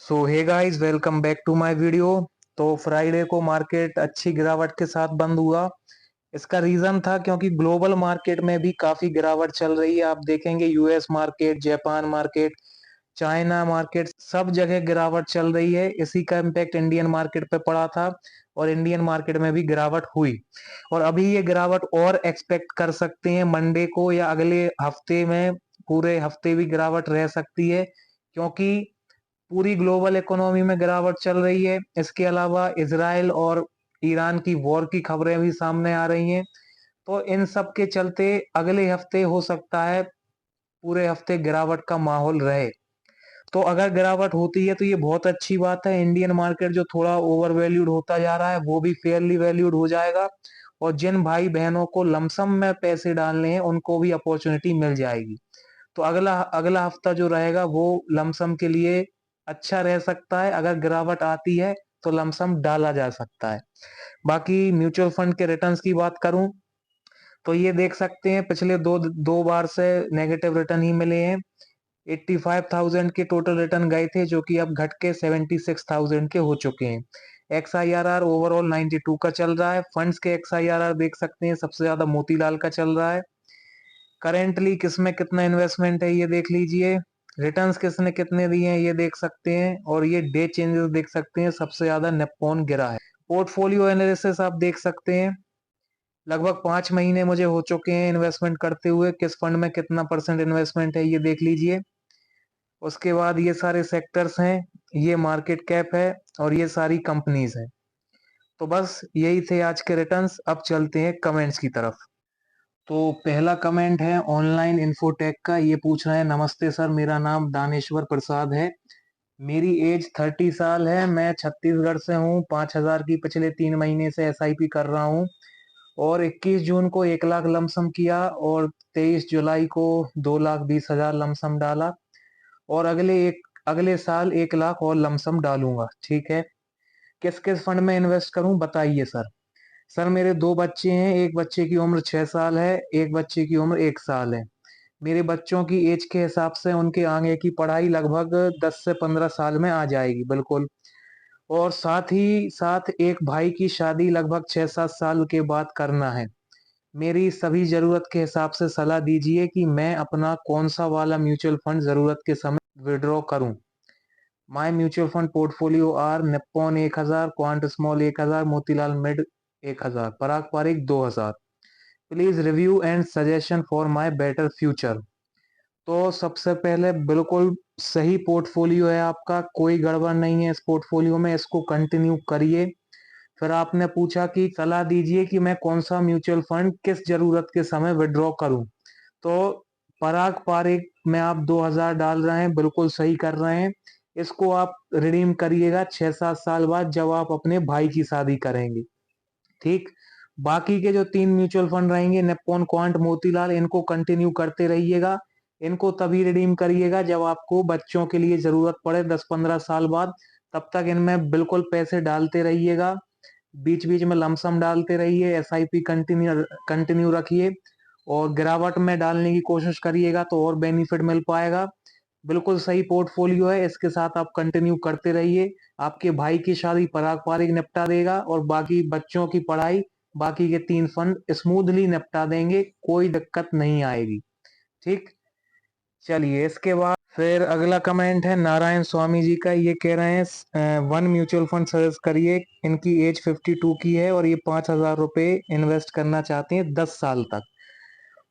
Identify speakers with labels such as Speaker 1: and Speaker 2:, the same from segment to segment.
Speaker 1: So hey guys, welcome back to my video. तो Friday को market अच्छी गिरावट के साथ बंद हुआ। इसका रीजन था क्योंकि ग्लोबल मार्केट में भी काफी गिरावट चल रही है। आप देखेंगे US market, Japan market, China market, सब जगह गिरावट चल रही है। इसी का इम्पैक्ट इंडियन मार्केट पे पड़ा था और इंडियन मार्केट में भी गिरावट हुई। और अभी ये गिरावट और एक्सपेक्ट कर सकते हैं मंडे को या अगले हफ्ते में। पूरे हफ्ते भी गिरावट रह सकती है क्योंकि पूरी ग्लोबल इकोनॉमी में गिरावट चल रही है। इसके अलावा इजराइल और ईरान की वॉर की खबरें भी सामने आ रही हैं। तो इन सब के चलते अगले हफ्ते हो सकता है पूरे हफ्ते गिरावट का माहौल रहे। तो अगर गिरावट होती है तो ये बहुत अच्छी बात है। इंडियन मार्केट जो थोड़ा ओवर वैल्यूड होता जा रहा है वो भी फेयरली वैल्यूड हो जाएगा। और जिन भाई बहनों को लमसम में पैसे डालने हैं उनको भी अपॉर्चुनिटी मिल जाएगी। तो अगला अगला हफ्ता जो रहेगा वो लमसम के लिए अच्छा रह सकता है। अगर गिरावट आती है तो लमसम डाला जा सकता है। बाकी म्यूचुअल फंड के रिटर्न्स की बात करूं तो ये देख सकते हैं पिछले दो दो बार से नेगेटिव रिटर्न ही मिले हैं। 85,000 के टोटल रिटर्न गए थे जो कि अब घट के 76,000 के हो चुके हैं। XIRR ओवरऑल 92 का चल रहा है। फंड्स के XIRR देख सकते हैं, सबसे ज्यादा मोतीलाल का चल रहा है। करेंटली किसमें कितना इन्वेस्टमेंट है ये देख लीजिए। रिटर्न्स किसने कितने दिए हैं ये देख सकते हैं और ये डे चेंजेस देख सकते हैं। सबसे ज्यादा निप्पॉन गिरा है। पोर्टफोलियो एनालिसिस आप देख सकते हैं। लगभग 5 महीने मुझे हो चुके हैं इन्वेस्टमेंट करते हुए। किस फंड में कितना परसेंट इन्वेस्टमेंट है ये देख लीजिए। उसके बाद ये सारे सेक्टर्स हैं, ये मार्केट कैप है और ये सारी कंपनीज हैं। तो बस यही थे आज के रिटर्न्स। अब चलते हैं कमेंट्स की तरफ। तो पहला कमेंट है ऑनलाइन इन्फोटेक का। ये पूछ रहे हैं, नमस्ते सर, मेरा नाम दानेश्वर प्रसाद है। मेरी एज 30 साल है। मैं छत्तीसगढ़ से हूँ। 5,000 की पिछले 3 महीने से एसआईपी कर रहा हूँ और 21 जून को 1 लाख लमसम किया और 23 जुलाई को 2,20,000 लमसम डाला और अगले साल 1 लाख और लमसम डालूंगा। ठीक है, किस किस फंड में इन्वेस्ट करूं बताइए सर। सर मेरे दो बच्चे हैं। एक बच्चे की उम्र 6 साल है, एक बच्चे की उम्र 1 साल है। मेरे बच्चों की एज के हिसाब से उनके आगे की पढ़ाई लगभग 10 से 15 साल में आ जाएगी बिल्कुल। और साथ ही साथ एक भाई की शादी लगभग 6-7 साल के बाद करना है। मेरी सभी जरूरत के हिसाब से सलाह दीजिए कि मैं अपना कौन सा वाला म्यूचुअल फंड जरूरत के समय विड्रॉ करूं। My mutual fund portfolio are Nippon 1,000, quant small 1,000, Motilal mid 1,000, Parag Parikh 2,000। Please review and suggestion for my better future. तो सबसे पहले बिल्कुल सही पोर्टफोलियो है आपका, कोई गड़बड़ नहीं है इस पोर्टफोलियो में, इसको कंटिन्यू करिए। फिर आपने पूछा कि सलाह दीजिए कि मैं कौन सा म्यूचुअल फंड किस जरूरत के समय विड्रॉ करूं। तो पराग पारिक में आप 2,000 डाल रहे हैं, बिल्कुल सही कर रहे हैं। इसको आप रिडीम करिएगा 6-7 साल बाद जब आप अपने भाई की शादी करेंगे। ठीक। बाकी के जो 3 म्यूचुअल फंड रहेंगे, निप्पॉन, क्वांट, मोतीलाल, इनको कंटिन्यू करते रहिएगा। इनको तभी रिडीम करिएगा जब आपको बच्चों के लिए जरूरत पड़े 10-15 साल बाद। तब तक इनमें बिल्कुल पैसे डालते रहिएगा। बीच बीच में लमसम डालते रहिए। एसआईपी कंटिन्यू कंटिन्यू रखिए और गिरावट में डालने की कोशिश करिएगा तो और बेनिफिट मिल पाएगा। बिल्कुल सही पोर्टफोलियो है, इसके साथ आप कंटिन्यू करते रहिए। आपके भाई की शादी पराग पारिक निपटा देगा और बाकी बच्चों की पढ़ाई बाकी के 3 फंड स्मूथली निपटा देंगे, कोई दिक्कत नहीं आएगी। ठीक। चलिए, इसके बाद फिर अगला कमेंट है नारायण स्वामी जी का। ये कह रहे हैं वन म्यूचुअल फंड सजेस्ट करिए। इनकी एज 52 की है और ये 5,000 रुपए इन्वेस्ट करना चाहते हैं 10 साल तक।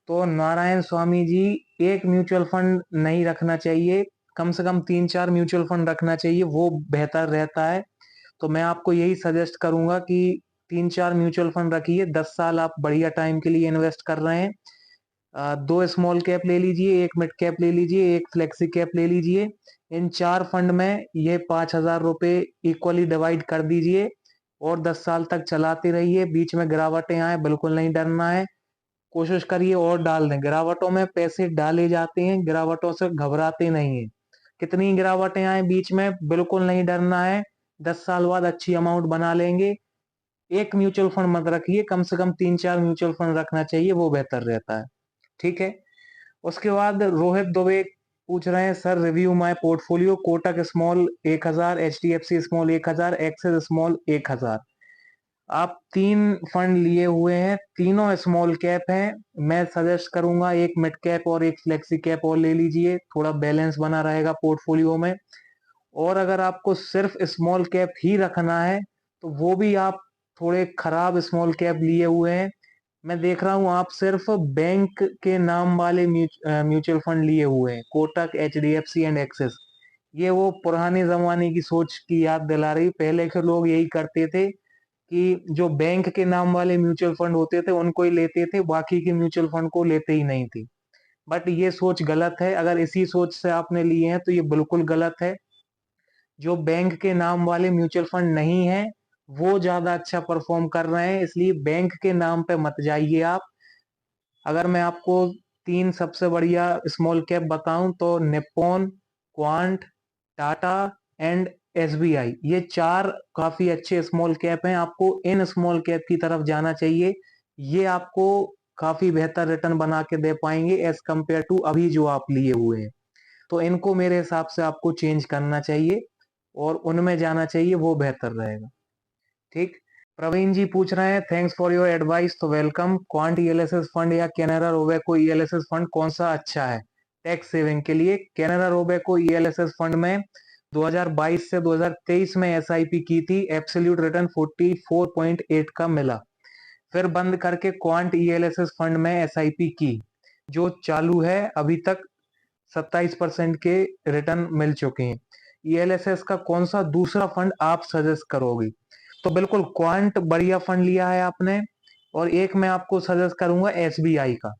Speaker 1: तो नारायण स्वामी जी, एक म्यूचुअल फंड नहीं रखना चाहिए, कम से कम 3-4 म्यूचुअल फंड रखना चाहिए, वो बेहतर रहता है। तो मैं आपको यही सजेस्ट करूंगा कि 3-4 म्यूचुअल फंड रखिए। 10 साल आप बढ़िया टाइम के लिए इन्वेस्ट कर रहे हैं। दो स्मॉल कैप ले लीजिए, एक मिड कैप ले लीजिए, एक फ्लेक्सी कैप ले लीजिए। इन 4 फंड में ये 5,000 रुपए इक्वली डिवाइड कर दीजिए और 10 साल तक चलाते रहिए। बीच में गिरावटें आए बिल्कुल नहीं डरना है, कोशिश करिए और डाल दें। गिरावटों में पैसे डाले जाते हैं, गिरावटों से घबराते नहीं है। कितनी गिरावटें आए बीच में बिल्कुल नहीं डरना है। 10 साल बाद अच्छी अमाउंट बना लेंगे। एक म्यूचुअल फंड मत रखिए, कम से कम 3-4 म्यूचुअल फंड रखना चाहिए, वो बेहतर रहता है। ठीक है। उसके बाद रोहित दुबे पूछ रहे हैं sir review my portfolio, Kotak small 1000, HDFC small 1000, axis small 1000। आप 3 फंड लिए हुए हैं, तीनों स्मॉल कैप हैं। मैं सजेस्ट करूंगा एक मिड कैप और एक फ्लेक्सी कैप और ले लीजिए, थोड़ा बैलेंस बना रहेगा पोर्टफोलियो में। और अगर आपको सिर्फ स्मॉल कैप ही रखना है तो वो भी आप थोड़े खराब स्मॉल कैप लिए हुए हैं। मैं देख रहा हूं आप सिर्फ बैंक के नाम वाले म्यूचुअल फंड लिए हुए हैं, कोटक, एचडीएफसी एंड एक्सिस। ये वो पुराने जमाने की सोच की याद दिला रही। पहले के लोग यही करते थे कि जो बैंक के नाम वाले म्यूचुअल फंड होते थे उनको ही लेते थे, बाकी के म्यूचुअल फंड को लेते ही नहीं थे। बट ये सोच गलत है। अगर इसी सोच से आपने लिए हैं तो ये बिल्कुल गलत है। जो बैंक के नाम वाले म्यूचुअल फंड नहीं है वो ज्यादा अच्छा परफॉर्म कर रहे हैं, इसलिए बैंक के नाम पे मत जाइए आप। अगर मैं आपको 3 सबसे बढ़िया स्मॉल कैप बताऊं तो Nippon, quant, Tata and SBI, ये 4 काफी अच्छे स्मॉल कैप हैं। आपको इन स्मॉल कैप की तरफ जाना चाहिए। ये आपको काफी बेहतर रिटर्न बना के दे पाएंगे एज कंपेयर टू अभी जो आप लिए हुए हैं। तो इनको मेरे हिसाब से आपको चेंज करना चाहिए और उनमें जाना चाहिए, वो बेहतर रहेगा। ठीक। प्रवीण जी पूछ रहे हैं थैंक्स फॉर योर एडवाइस, तो वेलकम। क्वांट ईएलएसएस फंड या कैनरा रोबेको ईएलएसएस फंड कौन सा अच्छा है टैक्स सेविंग के लिए? कैनरा रोबेको ईएलएसएस फंड में 2022 से 2023 में एसआईपी की थी, एब्सोल्यूट रिटर्न 44.8 का मिला। फिर बंद करके क्वांट ईएलएसएस फंड में एसआईपी की, जो चालू है अभी तक 27% के रिटर्न मिल चुके हैं। ईएलएसएस का कौन सा दूसरा फंड आप सजेस्ट करोगे? तो बिल्कुल क्वांट बढ़िया फंड लिया है आपने। और एक मैं आपको सजेस्ट करूंगा एसबीआई का।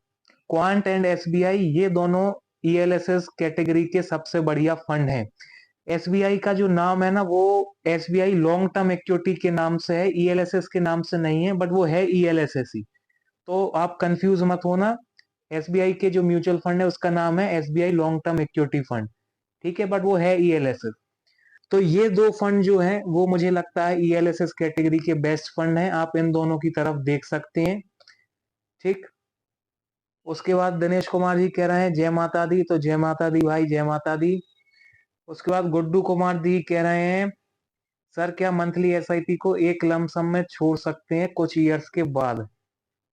Speaker 1: क्वांट एंड एसबीआई ये दोनों ईएलएसएस कैटेगरी के सबसे बढ़िया फंड हैं। एसबीआई का जो नाम है ना वो एसबीआई लॉन्ग टर्म इक्विटी के नाम से है, ईएलएसएस के नाम से नहीं है, बट वो है ईएलएसएस ही। तो आप कंफ्यूज मत होना। एसबीआई के जो म्यूचुअल फंड है उसका नाम है SBI long term equity fund, ठीक है, बट वो है ईएलएसएस। तो ये 2 फंड जो हैं वो मुझे लगता है ईएलएसएस कैटेगरी के बेस्ट फंड हैं, आप इन दोनों की तरफ देख सकते हैं। ठीक। उसके बाद दिनेश कुमार जी कह रहे हैं जय माता दी, तो जय माता दी भाई, जय माता दी। उसके बाद गुड्डू कुमार दी कह रहे हैं सर क्या मंथली एसआईपी को एक लमसम में छोड़ सकते हैं कुछ ईयर्स के बाद?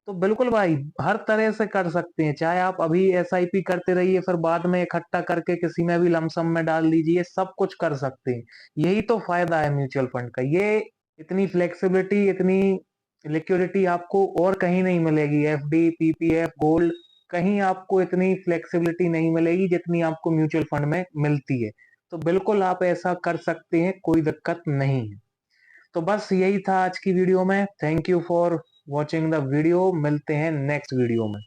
Speaker 1: तो बिल्कुल भाई, हर तरह से कर सकते हैं। चाहे आप अभी एसआईपी करते रहिए, फिर बाद में इकट्ठा करके किसी में भी लमसम में डाल दीजिए, सब कुछ कर सकते हैं। यही तो फायदा है म्यूचुअल फंड का। ये इतनी फ्लेक्सिबिलिटी, इतनी लिक्विडिटी आपको और कहीं नहीं मिलेगी। एफडी, पीपीएफ, गोल्ड, कहीं आपको इतनी फ्लेक्सिबिलिटी नहीं मिलेगी जितनी आपको म्यूचुअल फंड में मिलती है। तो बिल्कुल आप ऐसा कर सकते हैं, कोई दिक्कत नहीं है। तो बस यही था आज की वीडियो में। Thank you for watching the video. मिलते हैं नेक्स्ट वीडियो में।